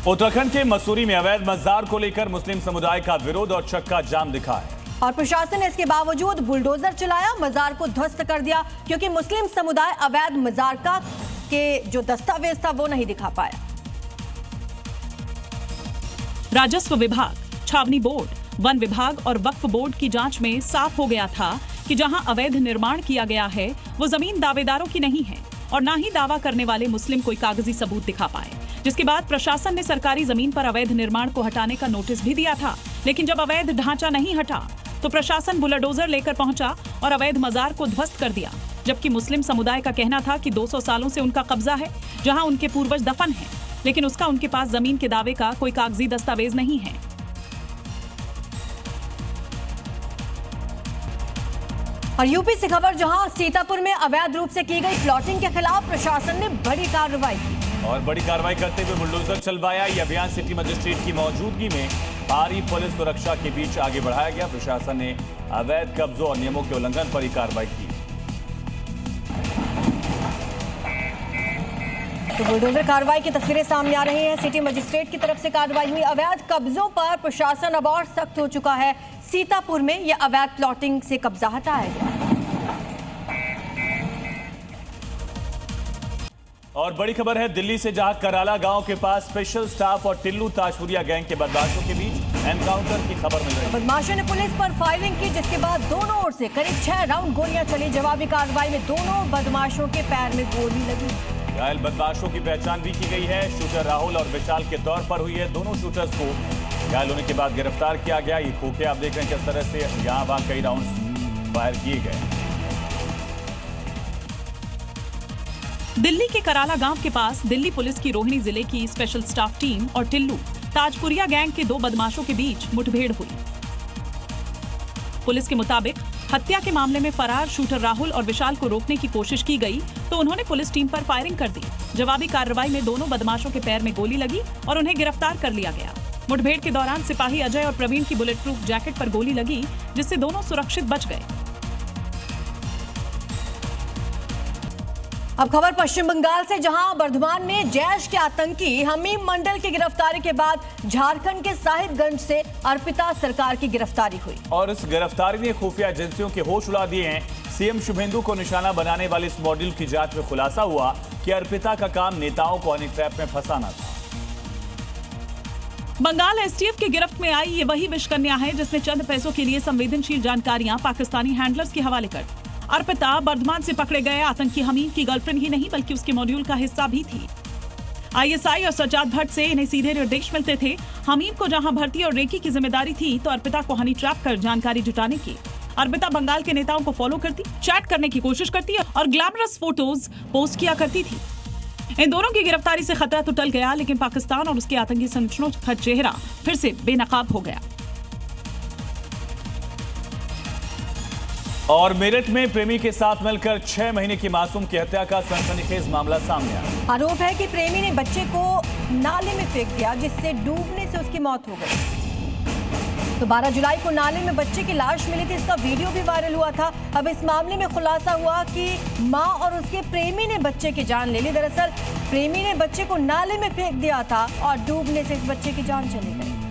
उत्तराखंड के मसूरी में अवैध मजार को लेकर मुस्लिम समुदाय का विरोध और चक्का जाम दिखा है और प्रशासन ने इसके बावजूद बुलडोजर चलाया, मजार को ध्वस्त कर दिया क्योंकि मुस्लिम समुदाय अवैध मजार का के जो दस्तावेज था वो नहीं दिखा पाया। राजस्व विभाग, छावनी बोर्ड, वन विभाग और वक्फ बोर्ड की जांच में साफ हो गया था कि जहां अवैध निर्माण किया गया है वो जमीन दावेदारों की नहीं है और ना ही दावा करने वाले मुस्लिम कोई कागजी सबूत दिखा पाए, जिसके बाद प्रशासन ने सरकारी जमीन पर अवैध निर्माण को हटाने का नोटिस भी दिया था। लेकिन जब अवैध ढांचा नहीं हटा तो प्रशासन बुलडोजर लेकर पहुंचा और अवैध मजार को ध्वस्त कर दिया, जबकि मुस्लिम समुदाय का कहना था कि 200 सालों से उनका कब्जा है जहां उनके पूर्वज दफन हैं, लेकिन उसका उनके पास जमीन के दावे का कोई कागजी दस्तावेज नहीं है। और यूपी से खबर, जहां सीतापुर में अवैध रूप से की गई प्लॉटिंग के खिलाफ प्रशासन ने बड़ी कार्रवाई की और बड़ी कार्रवाई करते हुए बुलडोजर चलवाया। ये अभियान सिटी मजिस्ट्रेट की मौजूदगी में भारी पुलिस सुरक्षा के बीच आगे बढ़ाया गया। प्रशासन ने अवैध कब्जों और नियमों के उल्लंघन पर ही कार्रवाई की। तो बुलडोजर कार्रवाई की तस्वीरें सामने आ रही हैं। सिटी मजिस्ट्रेट की तरफ से कार्रवाई हुई। अवैध कब्जों पर प्रशासन अब और सख्त हो चुका है। सीतापुर में यह अवैध प्लॉटिंग से कब्जा हटाया गया। और बड़ी खबर है दिल्ली से, जहां कराला गांव के पास स्पेशल स्टाफ और टिल्लू ताजपुरिया गैंग के बदमाशों के बीच एनकाउंटर की खबर मिल रही है। बदमाशों ने पुलिस पर फायरिंग की, जिसके बाद दोनों ओर से करीब 6 राउंड गोलियां चली। जवाबी कार्रवाई में दोनों बदमाशों के पैर में गोली लगी। घायल बदमाशों की पहचान भी की गई है। शूटर राहुल और विशाल के तौर पर हुई है। दोनों शूटर्स को घायल होने के बाद गिरफ्तार किया गया। ये खोखे आप देख रहे हैं किस तरह से यहाँ वहां कई राउंड फायर किए गए। दिल्ली के कराला गांव के पास दिल्ली पुलिस की रोहिणी जिले की स्पेशल स्टाफ टीम और टिल्लू ताजपुरिया गैंग के 2 बदमाशों के बीच मुठभेड़ हुई। पुलिस के मुताबिक हत्या के मामले में फरार शूटर राहुल और विशाल को रोकने की कोशिश की गई तो उन्होंने पुलिस टीम पर फायरिंग कर दी। जवाबी कार्रवाई में दोनों बदमाशों के पैर में गोली लगी और उन्हें गिरफ्तार कर लिया गया। मुठभेड़ के दौरान सिपाही अजय और प्रवीण की बुलेट प्रूफ जैकेट पर गोली लगी, जिससे दोनों सुरक्षित बच गए। अब खबर पश्चिम बंगाल से, जहां बर्धमान में जैश के आतंकी हमीम मंडल की गिरफ्तारी के बाद झारखंड के साहिबगंज से अर्पिता सरकार की गिरफ्तारी हुई और इस गिरफ्तारी ने खुफिया एजेंसियों के होश उड़ा दिए हैं। सीएम शुभेंदु को निशाना बनाने वाले इस मॉड्यूल की जांच में खुलासा हुआ कि अर्पिता का काम नेताओं को हनी ट्रैप में फंसाना था। बंगाल एसटीएफ की गिरफ्त में आई ये वही विषकन्या है जिसने चंद पैसों के लिए संवेदनशील जानकारियां पाकिस्तानी हैंडलर्स के हवाले कर दी। अर्पिता बर्धमान से पकड़े गए आतंकी हमीम की गर्लफ्रेंड ही नहीं बल्कि उसके मॉड्यूल का हिस्सा भी थी। आईएसआई और सज्जाद भट्ट से इन्हें सीधे निर्देश मिलते थे। हमीम को जहां भर्ती और रेकी की जिम्मेदारी थी तो अर्पिता को हनी ट्रैप कर जानकारी जुटाने की। अर्पिता बंगाल के नेताओं को फॉलो करती, चैट करने की कोशिश करती और ग्लैमरस फोटोज पोस्ट किया करती थी। इन दोनों की गिरफ्तारी से खतरा तो टल गया, लेकिन पाकिस्तान और उसके आतंकी संगठनों का चेहरा फिर से बेनकाब हो गया। और मेरठ में प्रेमी के साथ मिलकर 6 महीने की मासूम की हत्या का सनसनीखेज मामला सामने आया। आरोप है कि प्रेमी ने बच्चे को नाले में फेंक दिया, जिससे डूबने से उसकी मौत हो गई। तो 12 जुलाई को नाले में बच्चे की लाश मिली थी। इसका वीडियो भी वायरल हुआ था। अब इस मामले में खुलासा हुआ कि मां और उसके प्रेमी ने बच्चे की जान ले ली। दरअसल प्रेमी ने बच्चे को नाले में फेंक दिया था और डूबने से इस बच्चे की जान चली गई।